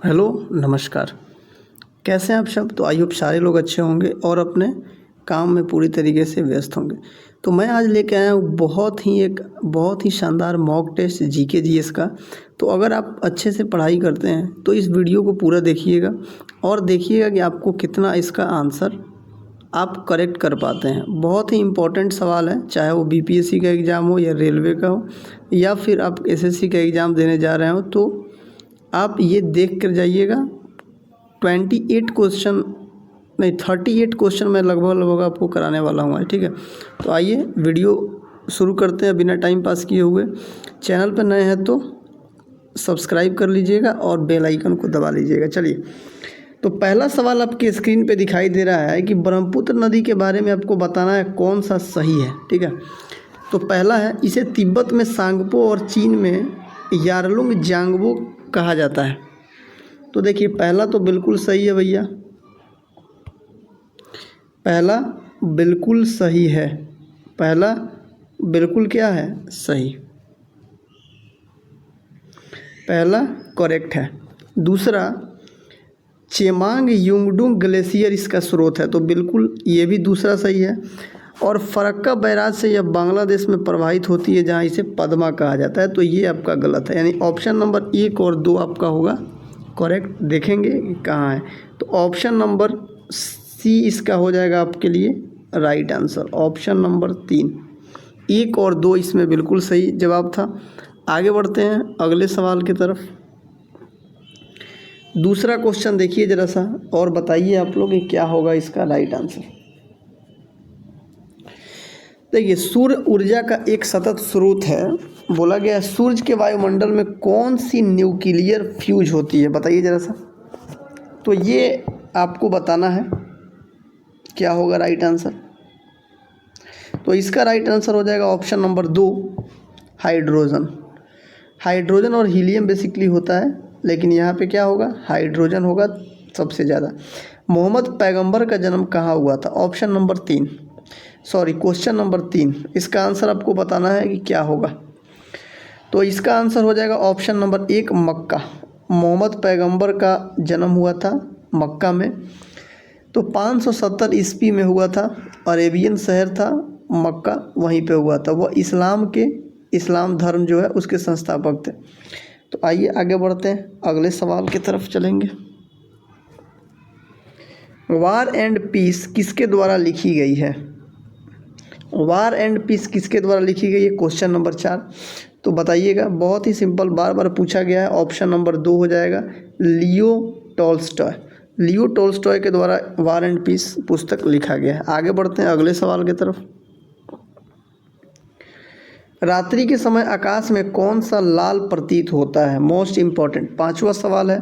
Hello नमस्कार। कैसे हैं आप सब? तो आई होप सारे लोग अच्छे होंगे और अपने काम में पूरी तरीके से व्यस्त होंगे। तो मैं आज लेके आया हूँ बहुत ही शानदार मॉक टेस्ट जीके जीएस का। तो अगर आप अच्छे से पढ़ाई करते हैं तो इस वीडियो को पूरा देखिएगा और देखिएगा कि आपको कितना इसका आंसर आप करेक्ट कर पाते हैं। बहुत ही इम्पोर्टेंट सवाल है, चाहे वो बीपीएससी का एग्ज़ाम हो या रेलवे का हो या फिर आप एसएससी का एग्ज़ाम देने जा रहे हो, तो आप ये देख कर जाइएगा। 28 क्वेश्चन नहीं 38 क्वेश्चन मैं लगभग आपको कराने वाला हूँ, ठीक है। तो आइए वीडियो शुरू करते हैं बिना टाइम पास किए हुए। चैनल पर नए हैं तो सब्सक्राइब कर लीजिएगा और बेल आइकन को दबा लीजिएगा। चलिए, तो पहला सवाल आपके स्क्रीन पे दिखाई दे रहा है कि ब्रह्मपुत्र नदी के बारे में आपको बताना है कौन सा सही है, ठीक है। तो पहला है, इसे तिब्बत में सांगपो और चीन में यारलुंग जांगबो कहा जाता है। तो देखिए, पहला तो बिल्कुल सही है भैया, पहला बिल्कुल सही है, पहला बिल्कुल क्या है, सही, पहला करेक्ट है। दूसरा, चेमांग युंगडुंग ग्लेशियर इसका स्रोत है, तो बिल्कुल ये भी दूसरा सही है। और फरक्का बैराज से यह बांग्लादेश में प्रवाहित होती है जहाँ इसे पद्मा कहा जाता है, तो ये आपका गलत है। यानी ऑप्शन नंबर 1 और 2 आपका होगा करेक्ट। देखेंगे कि कहाँ है, तो ऑप्शन नंबर सी इसका हो जाएगा आपके लिए राइट आंसर। ऑप्शन नंबर 3, 1 और 2 इसमें बिल्कुल सही जवाब था। आगे बढ़ते हैं अगले सवाल की तरफ। दूसरा क्वेश्चन देखिए ज़रा सा और बताइए आप लोग कि क्या होगा इसका राइट आंसर। देखिए, सूर्य ऊर्जा का एक सतत स्रोत है। बोला गया है सूर्य के वायुमंडल में कौन सी न्यूक्लियर फ्यूज होती है, बताइए ज़रा सा। तो ये आपको बताना है क्या होगा राइट आंसर। तो इसका राइट आंसर हो जाएगा ऑप्शन नंबर 2, हाइड्रोजन। हाइड्रोजन और हीलियम बेसिकली होता है, लेकिन यहाँ पे क्या होगा, हाइड्रोजन होगा सबसे ज़्यादा। मोहम्मद पैगंबर का जन्म कहाँ हुआ था? Option number 3, sorry question number 3, इसका आंसर आपको बताना है कि क्या होगा। तो इसका आंसर हो जाएगा ऑप्शन नंबर 1, मक्का। मोहम्मद पैगंबर का जन्म हुआ था मक्का में, तो 570 ईस्वी में हुआ था। अरेबियन शहर था मक्का, वहीं पे हुआ था। वह इस्लाम धर्म जो है उसके संस्थापक थे। तो आइए आगे बढ़ते हैं, अगले सवाल की तरफ चलेंगे। वार एंड पीस किसके द्वारा लिखी गई है? वार एंड पीस किसके द्वारा लिखी गई है, क्वेश्चन नंबर 4। तो बताइएगा, बहुत ही सिंपल, बार बार पूछा गया है। ऑप्शन नंबर 2 हो जाएगा लियो टॉल्स्टॉय। लियो टॉल्स्टॉय के द्वारा वार एंड पीस पुस्तक लिखा गया है। आगे बढ़ते हैं अगले सवाल की तरफ। रात्रि के समय आकाश में कौन सा लाल प्रतीत होता है? मोस्ट इम्पॉर्टेंट 5वां सवाल है,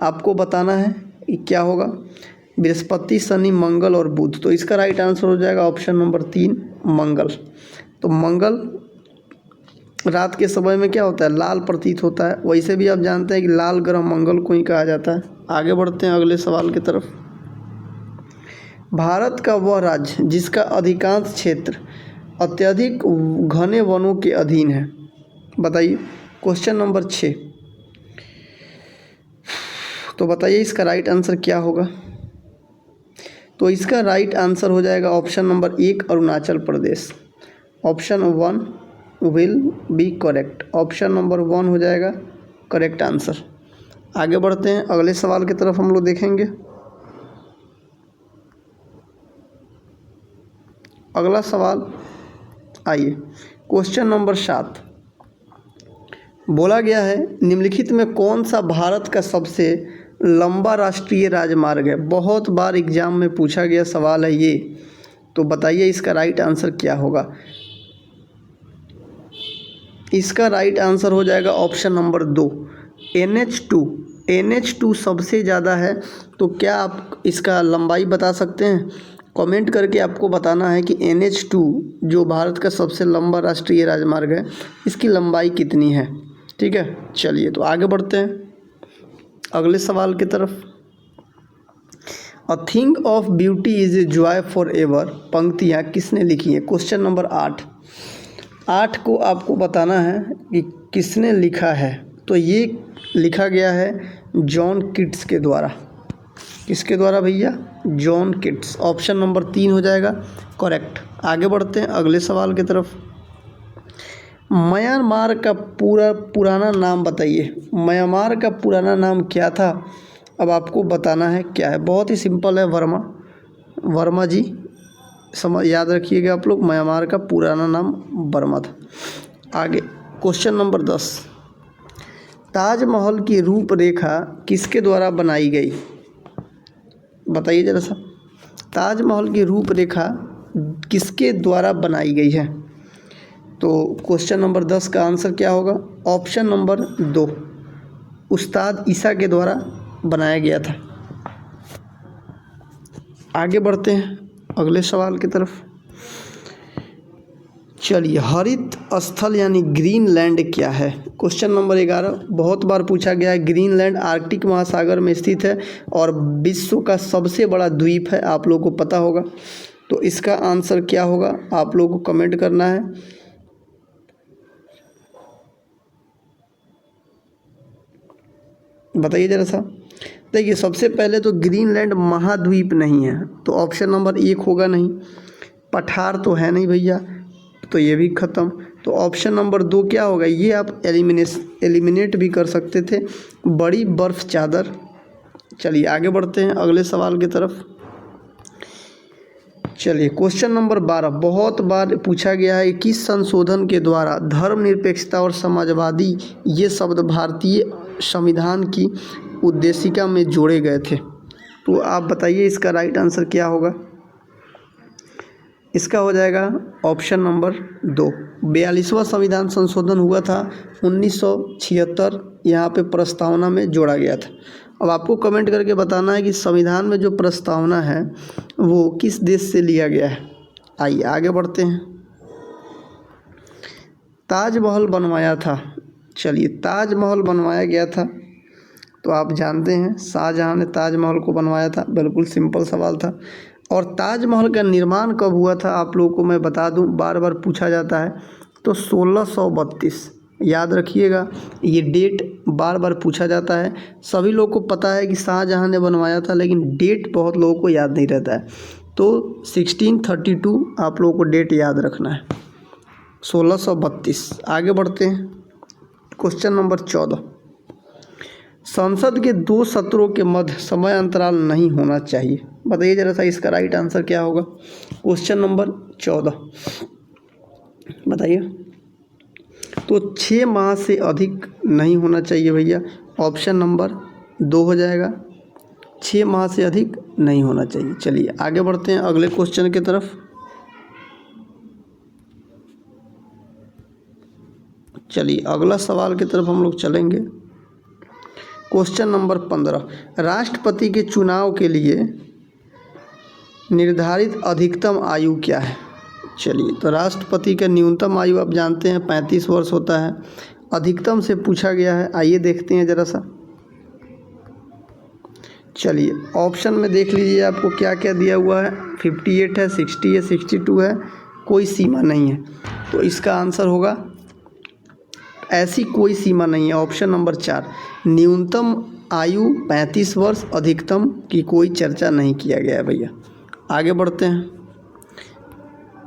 आपको बताना है कि क्या होगा। बृहस्पति, शनि, मंगल और बुध। तो इसका राइट आंसर हो जाएगा ऑप्शन नंबर 3, मंगल। तो मंगल रात के समय में क्या होता है, लाल प्रतीत होता है। वैसे भी आप जानते हैं कि लाल ग्रह मंगल को ही कहा जाता है। आगे बढ़ते हैं अगले सवाल की तरफ। भारत का वह राज्य जिसका अधिकांश क्षेत्र अत्यधिक घने वनों के अधीन है, बताइए। Question number 6। तो बताइए इसका राइट आंसर क्या होगा। तो इसका राइट आंसर हो जाएगा option number 1, Arunachal Pradesh. Option 1 will be correct. Option number 1 हो जाएगा करेक्ट आंसर। आगे बढ़ते हैं अगले सवाल की तरफ हम लोग देखेंगे। अगला सवाल आइए, क्वेश्चन नंबर 7। बोला गया है निम्नलिखित में कौन सा भारत का सबसे लंबा राष्ट्रीय राजमार्ग है? बहुत बार एग्जाम में पूछा गया सवाल है ये। तो बताइए इसका राइट आंसर क्या होगा। इसका राइट आंसर हो जाएगा ऑप्शन नंबर 2, NH2। NH2 सबसे ज़्यादा है। तो क्या आप इसका लंबाई बता सकते हैं? कमेंट करके आपको बताना है कि NH2 जो भारत का सबसे लंबा राष्ट्रीय राजमार्ग है, इसकी लंबाई कितनी है, ठीक है। चलिए, तो आगे बढ़ते हैं अगले सवाल की तरफ। A thing of beauty is a joy for ever पंक्तियाँ किसने लिखी हैं? क्वेश्चन नंबर 8 को आपको बताना है कि किसने लिखा है। तो ये लिखा गया है जॉन कीट्स के द्वारा। किसके द्वारा भैया? John Keats. ऑप्शन नंबर 3 हो जाएगा करेक्ट। आगे बढ़ते हैं अगले सवाल की तरफ। म्यांमार का पुराना नाम बताइए। म्यांमार का पुराना नाम क्या था? अब आपको बताना है क्या है। बहुत ही सिंपल है, वर्मा जी। समझ याद रखिएगा आप लोग, म्यांमार का पुराना नाम बर्मा था। आगे क्वेश्चन नंबर 10, ताजमहल की रूपरेखा किसके द्वारा बनाई गई? बताइए जरा सा, ताजमहल की रूपरेखा किसके द्वारा बनाई गई है? तो क्वेश्चन नंबर 10 का आंसर क्या होगा? ऑप्शन नंबर 2, उस्ताद ईसा के द्वारा बनाया गया था। आगे बढ़ते हैं अगले सवाल की तरफ। चलिए, हरित स्थल यानी ग्रीनलैंड क्या है? क्वेश्चन नंबर 11 बहुत बार पूछा गया है। ग्रीनलैंड आर्कटिक महासागर में स्थित है और विश्व का सबसे बड़ा द्वीप है, आप लोगों को पता होगा। तो इसका आंसर क्या होगा आप लोगों को कमेंट करना है। बताइए जरा सा। देखिए, सबसे पहले तो ग्रीनलैंड महाद्वीप नहीं है, तो ऑप्शन नंबर 1 होगा नहीं। पठार तो है नहीं भैया, तो ये भी ख़त्म। तो ऑप्शन नंबर 2 क्या होगा? ये आप एलिमिनेट भी कर सकते थे, बड़ी बर्फ़ चादर। चलिए आगे बढ़ते हैं अगले सवाल की तरफ। चलिए, क्वेश्चन नंबर 12 बहुत बार पूछा गया है। किस संशोधन के द्वारा धर्मनिरपेक्षता और समाजवादी ये शब्द भारतीय संविधान की उद्देशिका में जोड़े गए थे? तो आप बताइए इसका राइट आंसर क्या होगा? इसका हो जाएगा ऑप्शन नंबर 2। 42वां संविधान संशोधन हुआ था 1976, यहाँ पे प्रस्तावना में जोड़ा गया था। अब आपको कमेंट करके बताना है कि संविधान में जो प्रस्तावना है वो किस देश से लिया गया है। आइए आगे बढ़ते हैं। ताजमहल बनवाया था। चलिए, ताजमहल बनवाया गया था तो आप जानते हैं शाहजहाँ ने ताजमहल को बनवाया था। बिल्कुल सिंपल सवाल था। और ताजमहल का निर्माण कब हुआ था आप लोगों को मैं बता दूं, बार बार पूछा जाता है। तो 1632 याद रखिएगा, ये डेट बार बार पूछा जाता है। सभी लोग को पता है कि शाहजहाँ ने बनवाया था, लेकिन डेट बहुत लोगों को याद नहीं रहता है। तो 1632 आप लोगों को डेट याद रखना है, 1632। आगे बढ़ते हैं क्वेश्चन नंबर 14, संसद के 2 सत्रों के मध्य समय अंतराल नहीं होना चाहिए। बताइए जरा सा इसका राइट आंसर क्या होगा? क्वेश्चन नंबर 14 बताइए। तो 6 माह से अधिक नहीं होना चाहिए भैया। ऑप्शन नंबर 2 हो जाएगा, 6 माह से अधिक नहीं होना चाहिए। चलिए आगे बढ़ते हैं अगले क्वेश्चन की तरफ। चलिए अगला सवाल की तरफ हम लोग चलेंगे। क्वेश्चन नंबर 15, राष्ट्रपति के चुनाव के लिए निर्धारित अधिकतम आयु क्या है? चलिए, तो राष्ट्रपति का न्यूनतम आयु आप जानते हैं 35 वर्ष होता है। अधिकतम से पूछा गया है, आइए देखते हैं ज़रा सा। चलिए ऑप्शन में देख लीजिए आपको क्या क्या दिया हुआ है। 58 है, 60 है, 62 है, कोई सीमा नहीं है। तो इसका आंसर होगा, ऐसी कोई सीमा नहीं है। ऑप्शन नंबर 4, न्यूनतम आयु 35 वर्ष, अधिकतम की कोई चर्चा नहीं किया गया है भैया। आगे बढ़ते हैं।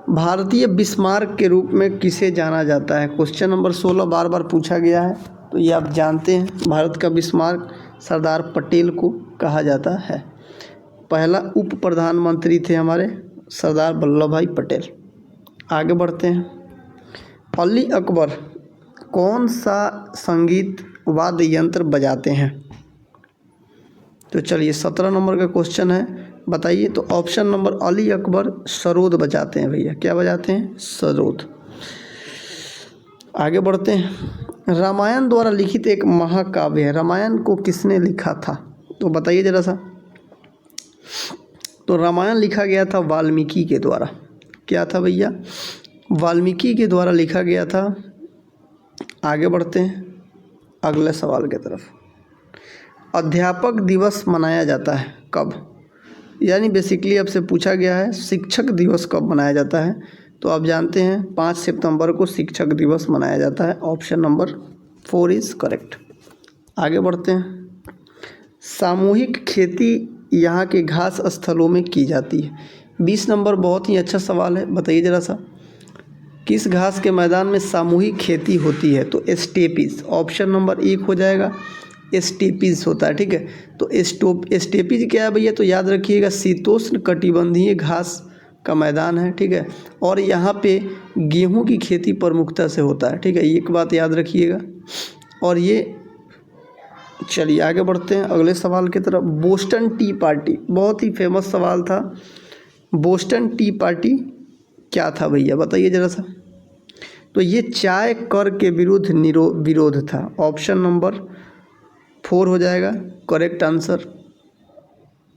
भारतीय बिस्मार्क के रूप में किसे जाना जाता है? क्वेश्चन नंबर 16 बार बार पूछा गया है, तो ये आप जानते हैं। भारत का बिस्मार्क सरदार पटेल को कहा जाता है। पहला उप प्रधानमंत्री थे हमारे सरदार वल्लभ भाई पटेल। आगे बढ़ते हैं। अली अकबर कौन सा संगीत वाद्य यंत्र बजाते हैं? तो चलिए 17 नंबर का क्वेश्चन है, बताइए। तो ऑप्शन नंबर, अली अकबर सरोद बजाते हैं भैया। क्या बजाते हैं? सरोद। आगे बढ़ते हैं। रामायण द्वारा लिखित एक महाकाव्य है, रामायण को किसने लिखा था? तो बताइए जरा सा। तो रामायण लिखा गया था वाल्मीकि के द्वारा। क्या था भैया? वाल्मीकि के द्वारा लिखा गया था। आगे बढ़ते हैं अगले सवाल की तरफ। अध्यापक दिवस मनाया जाता है कब? यानी बेसिकली आपसे पूछा गया है शिक्षक दिवस कब मनाया जाता है? तो आप जानते हैं 5 सितंबर को शिक्षक दिवस मनाया जाता है। Option number 4 is correct. आगे बढ़ते हैं। सामूहिक खेती यहाँ के घास स्थलों में की जाती है। 20 नंबर बहुत ही अच्छा सवाल है, बताइए ज़रा सा, किस घास के मैदान में सामूहिक खेती होती है? तो स्टेपीज, ऑप्शन नंबर 1 हो जाएगा, स्टेपीज होता है। ठीक है, तो स्टेपीज क्या है भैया? तो याद रखिएगा शीतोष्ण कटिबंधीय घास का मैदान है। ठीक है, और यहाँ पे गेहूं की खेती प्रमुखता से होता है। ठीक है, एक बात याद रखिएगा। और ये, चलिए आगे बढ़ते हैं अगले सवाल की तरफ। बोस्टन टी पार्टी, बहुत ही फेमस सवाल था। बोस्टन टी पार्टी क्या था भैया? बताइए ज़रा सा। तो ये चाय कर के विरुद्ध विरोध था। ऑप्शन नंबर 4 हो जाएगा करेक्ट आंसर।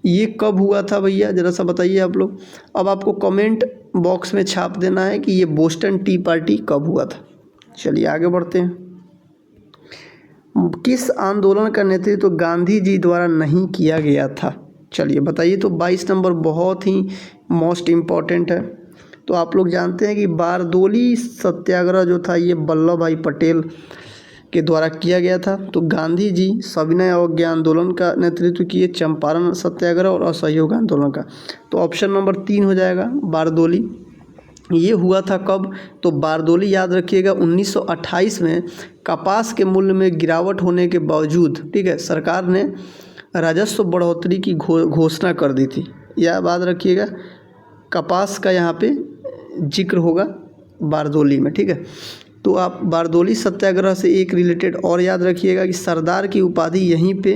ये कब हुआ था भैया? ज़रा सा बताइए आप लोग। अब आपको कमेंट बॉक्स में छाप देना है कि ये बोस्टन टी पार्टी कब हुआ था। चलिए आगे बढ़ते हैं। किस आंदोलन का नेतृत्व गांधी जी द्वारा नहीं किया गया था? चलिए बताइए। तो 22 नंबर बहुत ही मोस्ट इम्पॉर्टेंट है। तो आप लोग जानते हैं कि बारदोली सत्याग्रह जो था ये वल्लभ भाई पटेल के द्वारा किया गया था। तो गांधी जी सविनय अवज्ञा आंदोलन का नेतृत्व किए, चंपारण सत्याग्रह और असहयोग आंदोलन का। तो ऑप्शन नंबर 3 हो जाएगा बारदोली। ये हुआ था कब? तो बारदोली याद रखिएगा 1928 में कपास के मूल्य में गिरावट होने के बावजूद, ठीक है, सरकार ने राजस्व बढ़ोतरी की घोषणा कर दी थी। यह बात रखिएगा, कपास का यहाँ पे जिक्र होगा बारदोली में। ठीक है, तो आप बारदोली सत्याग्रह से एक रिलेटेड और याद रखिएगा कि सरदार की उपाधि यहीं पे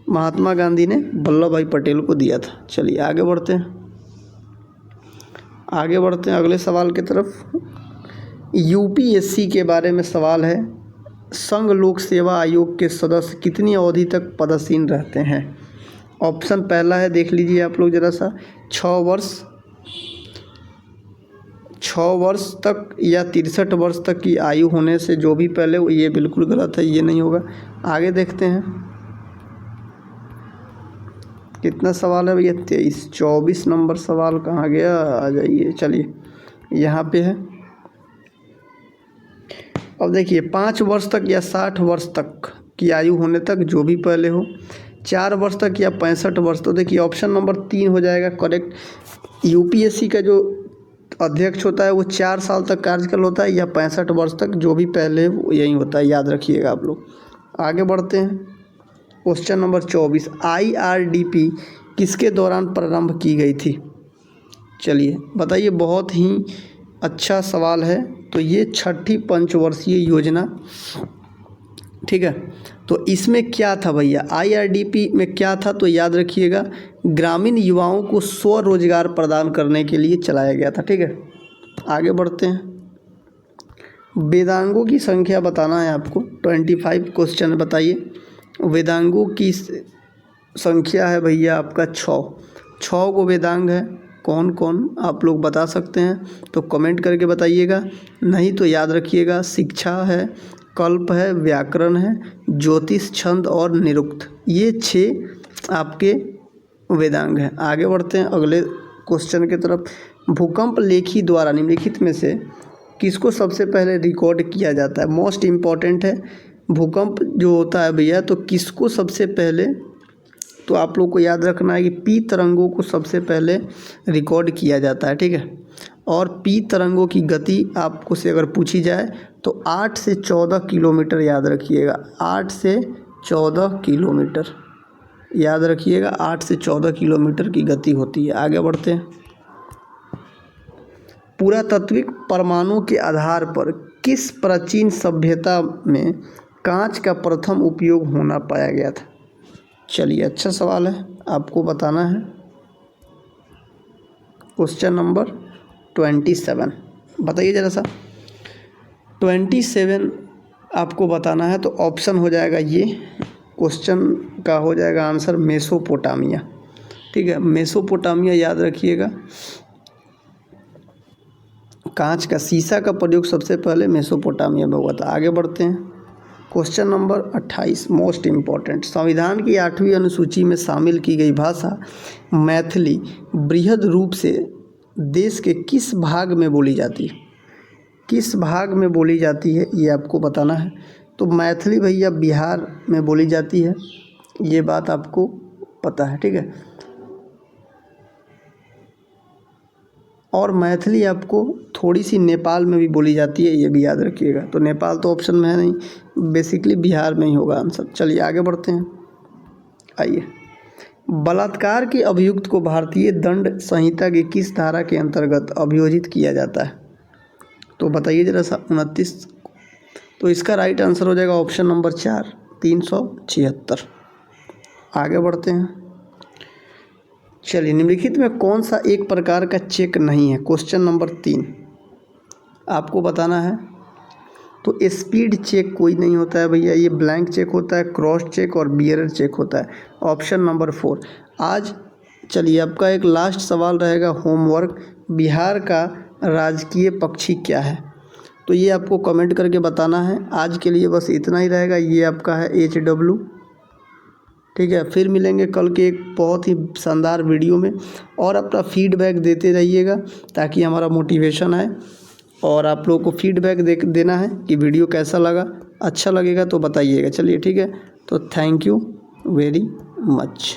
महात्मा गांधी ने वल्लभ भाई पटेल को दिया था। चलिए आगे बढ़ते हैं। आगे बढ़ते हैं अगले सवाल की तरफ। यूपीएससी के बारे में सवाल है। संघ लोक सेवा आयोग के सदस्य कितनी अवधि तक पदस्थ रहते हैं? ऑप्शन पहला है, देख लीजिए आप लोग ज़रा सा, 6 वर्ष तक या 63 वर्ष तक की आयु होने से जो भी पहले, ये बिल्कुल गलत है, ये नहीं होगा। आगे देखते हैं कितना सवाल है भैया? 23। 24 नंबर सवाल कहाँ गया? आ जाइए, चलिए यहाँ पे है। अब देखिए, 5 वर्ष तक या 60 वर्ष तक की आयु होने तक जो भी पहले हो, 4 वर्ष तक या 65 वर्ष। तो देखिए ऑप्शन नंबर 3 हो जाएगा करेक्ट। यूपीएससी का जो अध्यक्ष होता है वो 4 साल तक कार्यकाल होता है, या 65 वर्ष तक जो भी पहले वो यही होता है, याद रखिएगा आप लोग। आगे बढ़ते हैं। क्वेश्चन नंबर 24, IRDP किसके दौरान प्रारंभ की गई थी? चलिए बताइए, बहुत ही अच्छा सवाल है। तो ये 6ठी पंचवर्षीय योजना, ठीक है, तो इसमें क्या था भैया? IRDP में क्या था? तो याद रखिएगा, ग्रामीण युवाओं को स्वरोजगार प्रदान करने के लिए चलाया गया था। ठीक है, आगे बढ़ते हैं। वेदांगों की संख्या बताना है आपको। 25 क्वेश्चन बताइए। वेदांगों की संख्या है भैया आपका 6 गो वेदांग है। कौन कौन आप लोग बता सकते हैं तो कमेंट करके बताइएगा। नहीं तो याद रखिएगा, शिक्षा है, कल्प है, व्याकरण है, ज्योतिष, छंद और निरुक्त, ये 6 आपके वेदांग हैं। आगे बढ़ते हैं अगले क्वेश्चन की तरफ। भूकंप लेखी द्वारा निम्नलिखित में से किसको सबसे पहले रिकॉर्ड किया जाता है? मोस्ट इम्पॉर्टेंट है। भूकंप जो होता है भैया, तो किसको सबसे पहले, तो आप लोग को याद रखना है कि पी तरंगों को सबसे पहले रिकॉर्ड किया जाता है। ठीक है, और पी तरंगों की गति आपको से अगर पूछी जाए तो 8 से 14 किलोमीटर, याद रखिएगा 8 से 14 किलोमीटर, याद रखिएगा 8 से 14 किलोमीटर की गति होती है। आगे बढ़ते हैं। पुरातात्विक प्रमाणों के आधार पर किस प्राचीन सभ्यता में कांच का प्रथम उपयोग होना पाया गया था? चलिए अच्छा सवाल है, आपको बताना है। क्वेश्चन नंबर 27 बताइए ज़रा सा। 27 आपको बताना है, तो ऑप्शन हो जाएगा ये, क्वेश्चन का हो जाएगा आंसर मेसोपोटामिया। ठीक है, मेसोपोटामिया याद रखिएगा। कांच का, शीशा का प्रयोग सबसे पहले मेसोपोटामिया में हुआ था। आगे बढ़ते हैं। Question number 28 most important. संविधान की 8वीं अनुसूची में शामिल की गई भाषा मैथिली बृहद रूप से देश के किस भाग में बोली जाती है? किस भाग में बोली जाती है ये आपको बताना है। तो मैथिली भैया बिहार में बोली जाती है, ये बात आपको पता है, ठीक है। और मैथिली आपको थोड़ी सी नेपाल में भी बोली जाती है, ये भी याद रखिएगा। तो नेपाल तो ऑप्शन में है नहीं, बेसिकली बिहार में ही होगा आंसर। चलिए आगे बढ़ते हैं। आइए, बलात्कार के अभियुक्त को भारतीय दंड संहिता की किस धारा के अंतर्गत अभियोजित किया जाता है? तो बताइए जरा सा 29। तो इसका राइट आंसर हो जाएगा ऑप्शन नंबर 4, 376। आगे बढ़ते हैं। चलिए, निम्नलिखित में कौन सा एक प्रकार का चेक नहीं है? क्वेश्चन नंबर 3 आपको बताना है। तो स्पीड चेक कोई नहीं होता है भैया, ये ब्लैंक चेक होता है, क्रॉस चेक और बियरर चेक होता है। Option number 4। आज चलिए आपका एक लास्ट सवाल रहेगा होमवर्क, बिहार का राजकीय पक्षी क्या है? तो ये आपको कमेंट करके बताना है। आज के लिए बस इतना ही रहेगा। ये आपका है HW, ठीक है। फिर मिलेंगे कल के एक बहुत ही शानदार वीडियो में, और अपना फीडबैक देते रहिएगा ताकि हमारा मोटिवेशन आए। और आप लोगों को फीडबैक देना है कि वीडियो कैसा लगा। अच्छा लगेगा तो बताइएगा। चलिए ठीक है, तो थैंक यू वेरी मच।